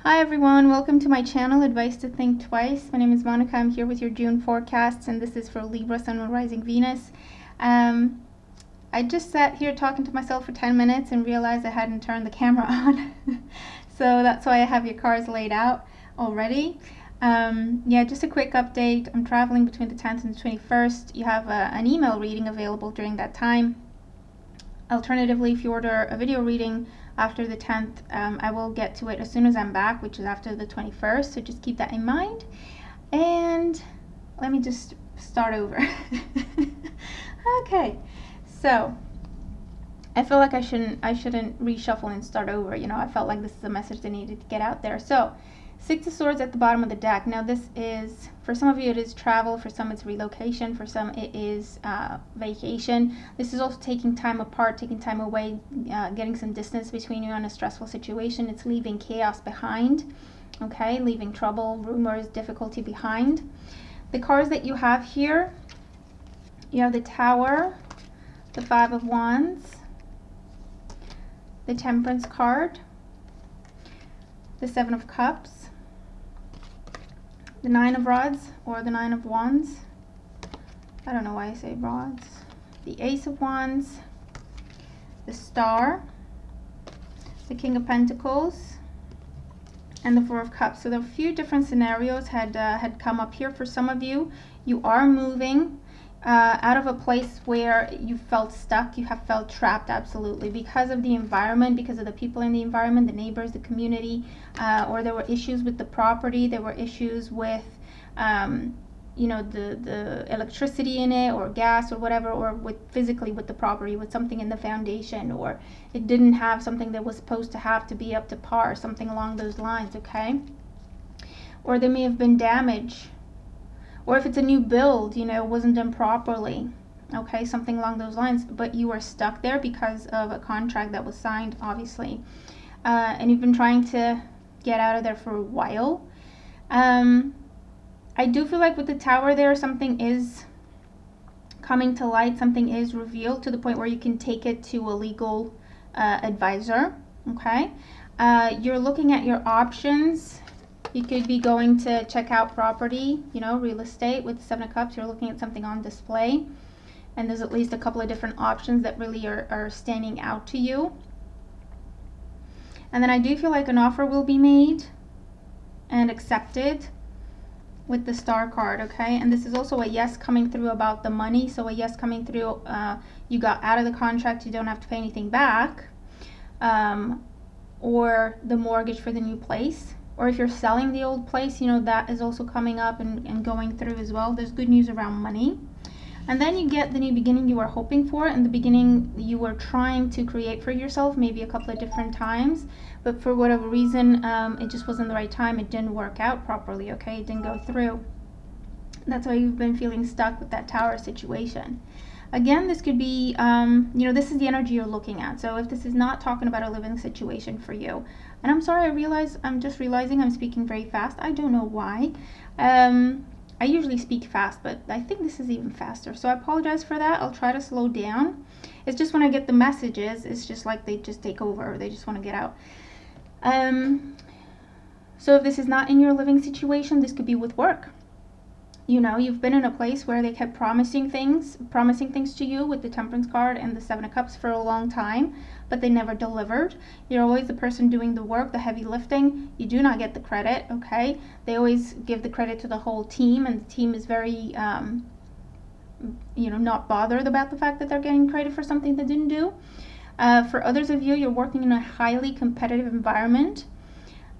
Hi everyone, welcome to my channel, Advice to Think Twice. My name is Monica. I'm here with your June forecasts, and this is for Libra, Sun, Moon, Rising, Venus. I just sat here talking to myself for 10 minutes and realized I hadn't turned the camera on. So that's why I have your cards laid out already. Yeah, just a quick update. I'm traveling between the 10th and the 21st. You have an email reading available during that time. Alternatively, if you order a video reading after the 10th, I will get to it as soon as I'm back, which is after the 21st, so just keep that in mind. And let me just start over. Okay, so I feel like I shouldn't reshuffle and start over. I felt like this is a message that needed to get out there. So Six of Swords at the bottom of the deck. Now this is, for some of you it is travel, for some it's relocation, for some it is vacation. This is also taking time apart, taking time away, getting some distance between you on a stressful situation. It's leaving chaos behind, okay? Leaving trouble, rumors, difficulty behind. The cards that you have here, you have the Tower, the Five of Wands, the Temperance card, the Seven of Cups, the Nine of Rods or the Nine of Wands. I don't know why I say rods. The Ace of Wands, the Star, the King of Pentacles, and the Four of Cups. So there are a few different scenarios had come up here for some of you. You are moving out of a place where you felt stuck, you have felt trapped, absolutely, because of the environment, because of the people in the environment, the neighbors, the community, or there were issues with the property, there were issues with the electricity in it, or gas, or whatever, or with physically with the property, with something in the foundation, or it didn't have something that was supposed to have to be up to par, something along those lines, okay? Or there may have been damage. Or if it's a new build, it wasn't done properly, okay, something along those lines, but you were stuck there because of a contract that was signed, obviously, and you've been trying to get out of there for a while. I do feel like with the Tower there, something is coming to light, something is revealed to the point where you can take it to a legal advisor, okay? You're looking at your options. You could be going to check out property, real estate. With the Seven of Cups, you're looking at something on display. And there's at least a couple of different options that really are standing out to you. And then I do feel like an offer will be made and accepted with the Star card, okay? And this is also a yes coming through about the money. So a yes coming through, you got out of the contract, you don't have to pay anything back. Or the mortgage for the new place. Or if you're selling the old place, that is also coming up and going through as well. There's good news around money. And then you get the new beginning you were hoping for, and the beginning you were trying to create for yourself, maybe a couple of different times. But for whatever reason, it just wasn't the right time. It didn't work out properly, okay? It didn't go through. That's why you've been feeling stuck with that Tower situation. Again, this could be, this is the energy you're looking at. So if this is not talking about a living situation for you, and I'm sorry, I'm just realizing I'm speaking very fast. I don't know why. I usually speak fast, but I think this is even faster. So I apologize for that. I'll try to slow down. It's just when I get the messages, it's just like they just take over, or they just want to get out. So if this is not in your living situation, this could be with work. You've been in a place where they kept promising things to you with the Temperance card and the Seven of Cups for a long time, but they never delivered. You're always the person doing the work, the heavy lifting. You do not get the credit, okay? They always give the credit to the whole team, and the team is very, not bothered about the fact that they're getting credit for something they didn't do. For others of you, you're working in a highly competitive environment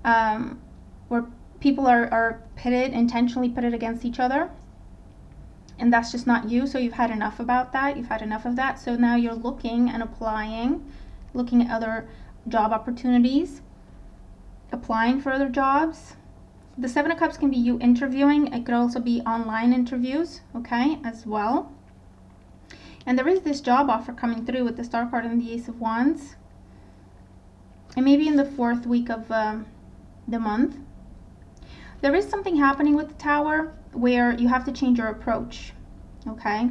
where people are intentionally pitted against each other, and that's just not you. So you've had enough about that. You've had enough of that. So now you're looking and applying, looking at other job opportunities, applying for other jobs. The Seven of Cups can be you interviewing. It could also be online interviews, okay, as well. And there is this job offer coming through with the Star card and the Ace of Wands. And maybe in the 4th week of the month. There is something happening with the Tower where you have to change your approach, okay?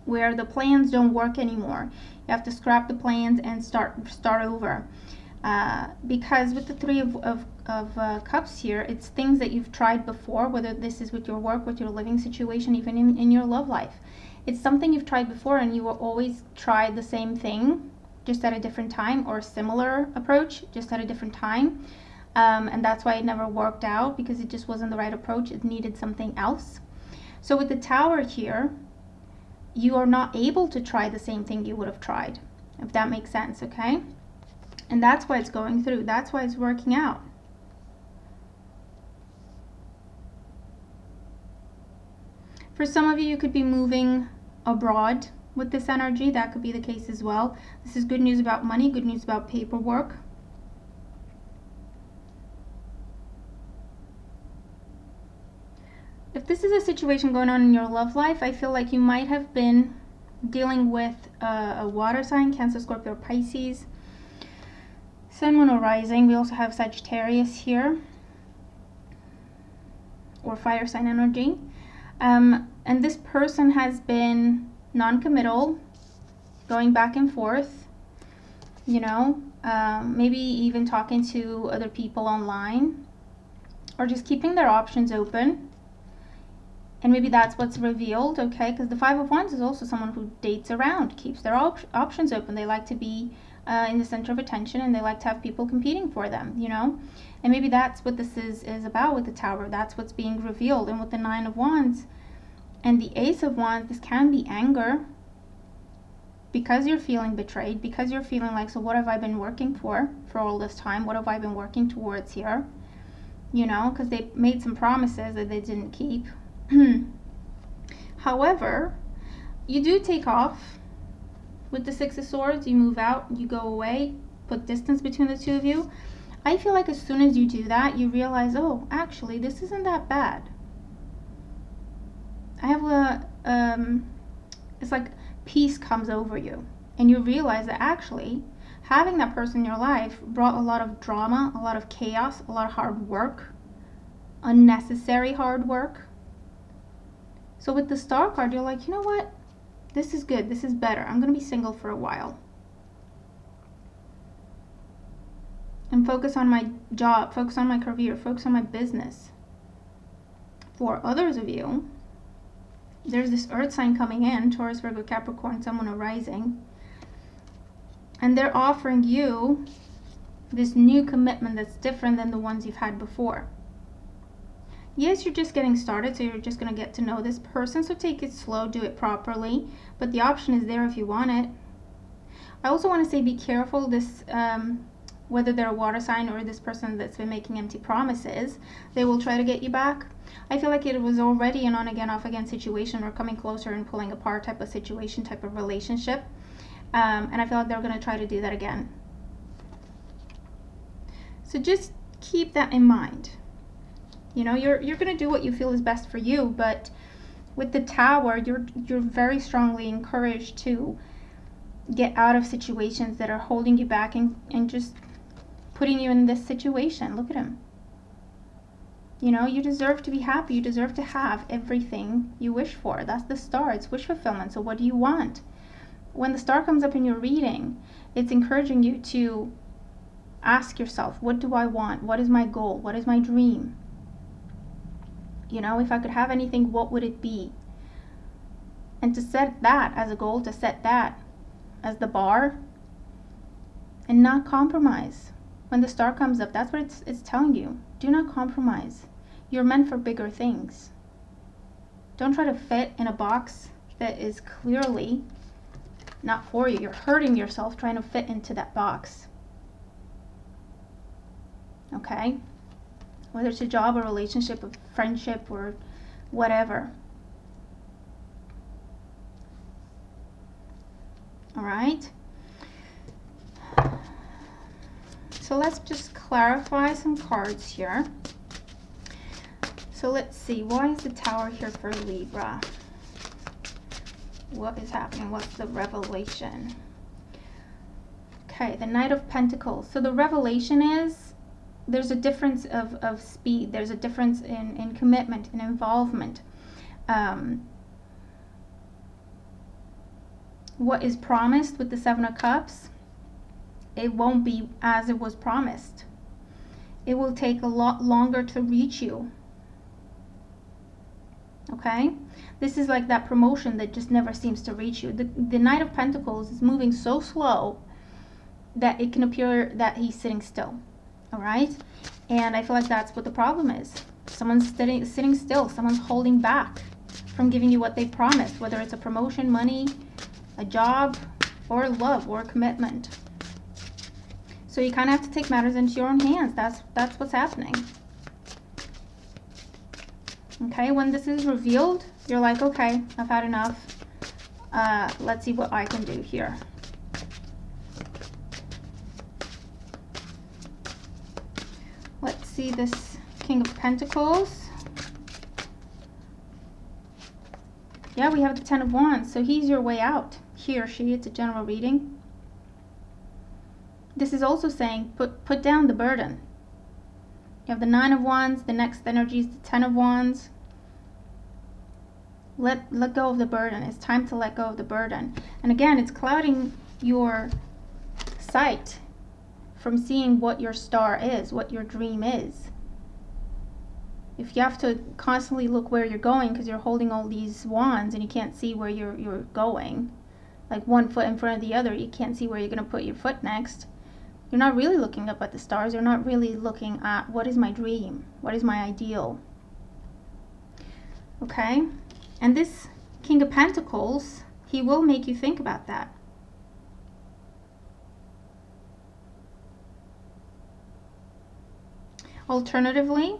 Where the plans don't work anymore. You have to scrap the plans and start over. Because with the Three of Cups here, it's things that you've tried before, whether this is with your work, with your living situation, even in your love life. It's something you've tried before, and you will always try the same thing, just at a different time, or a similar approach, just at a different time. And that's why it never worked out, because it just wasn't the right approach. It needed something else. So with the Tower here, you are not able to try the same thing you would have tried, if that makes sense, okay? And that's why it's going through. That's why it's working out. For some of you, you could be moving abroad with this energy. That could be the case as well. This is good news about money, good news about paperwork. If this is a situation going on in your love life, I feel like you might have been dealing with a water sign, Cancer, Scorpio, or Pisces. Sun, Moon, or Rising. We also have Sagittarius here, or fire sign energy. And this person has been non-committal, going back and forth, you know, maybe even talking to other people online, or just keeping their options open. And maybe that's what's revealed, okay? Because the Five of Wands is also someone who dates around, keeps their options open. They like to be in the center of attention, and they like to have people competing for them, you know? And maybe that's what this is about with the Tower. That's what's being revealed. And with the Nine of Wands and the Ace of Wands, this can be anger, because you're feeling betrayed, because you're feeling like, so what have I been working for all this time? What have I been working towards here? You know, because they made some promises that they didn't keep. However, you do take off with the Six of Swords. You move out, you go away, put distance between the two of you. I feel like as soon as you do that, you realize, oh, actually, this isn't that bad. I have it's like peace comes over you, and you realize that actually having that person in your life brought a lot of drama, a lot of chaos, a lot of hard work, unnecessary hard work. So with the Star card, you're like, you know what? This is good. This is better. I'm going to be single for a while. And focus on my job, focus on my career, focus on my business. For others of you, there's this Earth sign coming in, Taurus, Virgo, Capricorn, someone arising. And they're offering you this new commitment that's different than the ones you've had before. Yes, you're just getting started, so you're just going to get to know this person, so take it slow, do it properly, but the option is there if you want it. I also want to say be careful, this whether they're a water sign or this person that's been making empty promises, they will try to get you back. I feel like it was already an on again, off again situation, or coming closer and pulling apart type of situation, type of relationship, and I feel like they're going to try to do that again. So just keep that in mind. You know, you're going to do what you feel is best for you, but with the Tower, you're very strongly encouraged to get out of situations that are holding you back and just putting you in this situation. Look at him. You know, you deserve to be happy. You deserve to have everything you wish for. That's the Star. It's wish fulfillment. So what do you want? When the Star comes up in your reading, it's encouraging you to ask yourself, what do I want? What is my goal? What is my dream? You know, if I could have anything, what would it be? And to set that as a goal, to set that as the bar, and not compromise. When the Star comes up, that's what it's telling you. Do not compromise. You're meant for bigger things. Don't try to fit in a box that is clearly not for you. You're hurting yourself trying to fit into that box. Okay? Whether it's a job, a relationship, a friendship, or whatever. All right? So let's just clarify some cards here. So let's see, why is the Tower here for Libra? What is happening? What's the revelation? Okay, the Knight of Pentacles. So the revelation is there's a difference of speed. There's a difference in commitment, in involvement. What is promised with the Seven of Cups it won't be as it was promised. It will take a lot longer to reach you. Okay? This is like that promotion that just never seems to reach you. The Knight of Pentacles is moving so slow that it can appear that he's sitting still. All right? And I feel like that's what the problem is. Someone's sitting still. Someone's holding back from giving you what they promised, whether it's a promotion, money, a job, or love, or commitment. So you kind of have to take matters into your own hands. That's what's happening. Okay, when this is revealed, you're like, okay, I've had enough. Let's see what I can do here. Let's see this King of Pentacles. Yeah, we have the Ten of Wands. So he's your way out. He or she, it's a general reading. This is also saying put down the burden. You have the Nine of Wands. The next energy is the Ten of Wands. Let go of the burden. It's time to let go of the burden. And again, it's clouding your sight from seeing what your star is, what your dream is. If you have to constantly look where you're going because you're holding all these wands and you can't see where you're going, like one foot in front of the other, you can't see where you're going to put your foot next. You're not really looking up at the stars. You're not really looking at what is my dream? What is my ideal? Okay? And this King of Pentacles, he will make you think about that. Alternatively,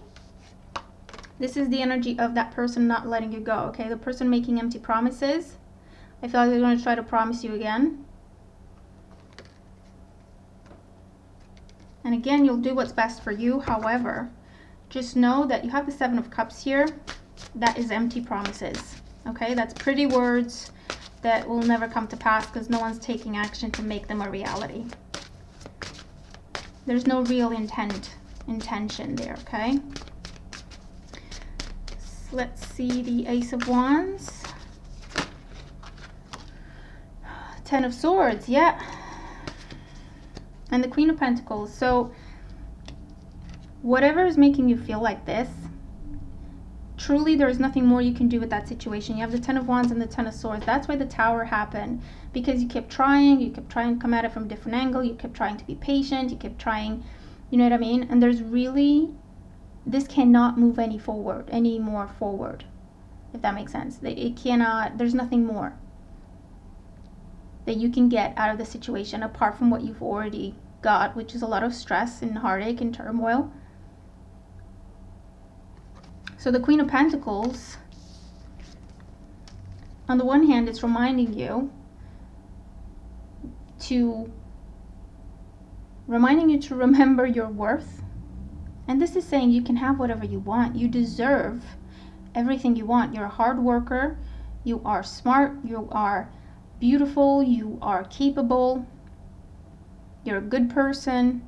this is the energy of that person not letting you go, okay? The person making empty promises. I feel like they're going to try to promise you again. And again, you'll do what's best for you. However, just know that you have the Seven of Cups here. That is empty promises, okay? That's pretty words that will never come to pass because no one's taking action to make them a reality. There's no real intention there, okay? Let's see the Ace of Wands. Ten of Swords, yeah. And the Queen of Pentacles. So whatever is making you feel like this, truly there's nothing more you can do with that situation. You have the Ten of Wands and the Ten of Swords. That's why the Tower happened, because you kept trying to come at it from a different angle, you kept trying to be patient, you kept trying, you know what I mean? And there's really, this cannot move any more forward, if that makes sense. It cannot, there's nothing more that you can get out of the situation apart from what you've already got, which is a lot of stress and heartache and turmoil. So the Queen of Pentacles, on the one hand, it's reminding you to remember your worth. And this is saying you can have whatever you want. You deserve everything you want. You're a hard worker. You are smart. You are beautiful. You are capable. You're a good person.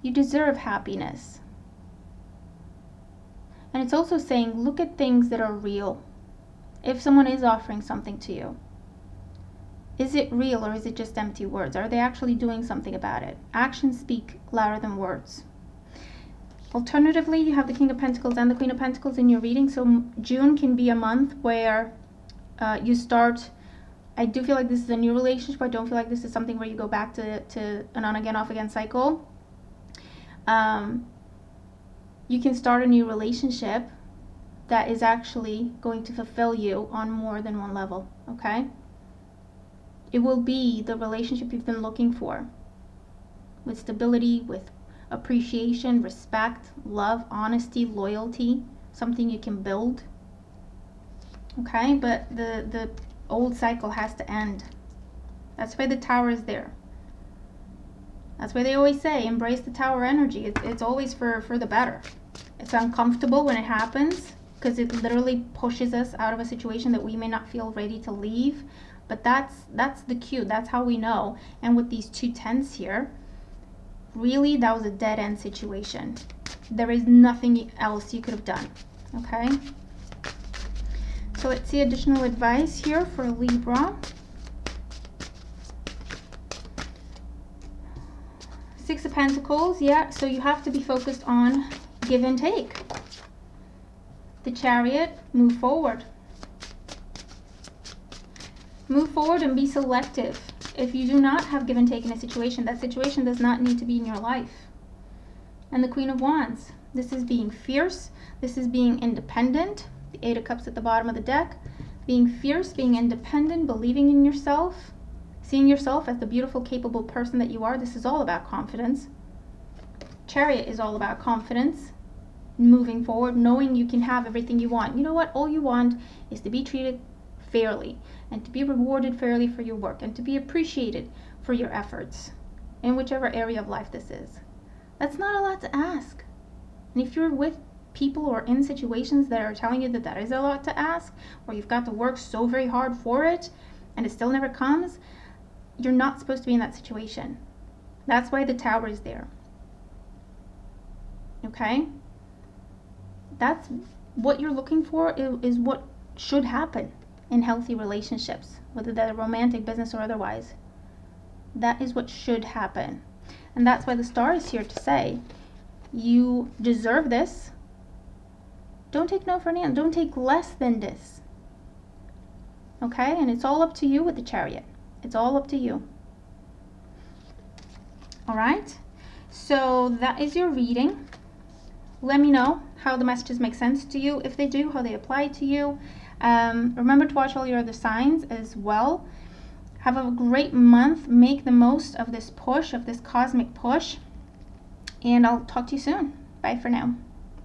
You deserve happiness. And it's also saying, look at things that are real. If someone is offering something to you, is it real or is it just empty words? Are they actually doing something about it? Actions speak louder than words. Alternatively, you have the King of Pentacles and the Queen of Pentacles in your reading. So June can be a month where you start, I do feel like this is a new relationship. I don't feel like this is something where you go back to an on again, off again cycle. You can start a new relationship that is actually going to fulfill you on more than one level, okay? It will be the relationship you've been looking for, with stability, with appreciation, respect, love, honesty, loyalty, something you can build, okay? But the old cycle has to end. That's why the Tower is there. That's why they always say, embrace the Tower energy. It's always for the better. It's uncomfortable when it happens because it literally pushes us out of a situation that we may not feel ready to leave. But that's the cue. That's how we know. And with these two tens here, really that was a dead end situation. There is nothing else you could have done. Okay? So let's see additional advice here for Libra. Six of Pentacles, yeah, so you have to be focused on give and take. The Chariot, move forward. Move forward and be selective. If you do not have give and take in a situation, that situation does not need to be in your life. And the Queen of Wands, this is being fierce. This is being independent. The Eight of Cups at the bottom of the deck. Being fierce, being independent, believing in yourself, seeing yourself as the beautiful, capable person that you are. This is all about confidence. Chariot is all about confidence. Moving forward, knowing you can have everything you want. You know what? All you want is to be treated fairly and to be rewarded fairly for your work and to be appreciated for your efforts in whichever area of life this is. That's not a lot to ask. And if you're with people or in situations that are telling you that that is a lot to ask, or you've got to work so very hard for it and it still never comes, you're not supposed to be in that situation. That's why the Tower is there. Okay? That's what you're looking for, is what should happen in healthy relationships, whether they're romantic, business, or otherwise. That is what should happen. And that's why the Star is here to say, you deserve this. Don't take no for an answer. Don't take less than this. Okay? And it's all up to you with the Chariot. It's all up to you. All right? So that is your reading. Let me know how the messages make sense to you. If they do, how they apply to you. Remember to watch all your other signs as well. Have a great month. Make the most of this push, of this cosmic push. And I'll talk to you soon. Bye for now.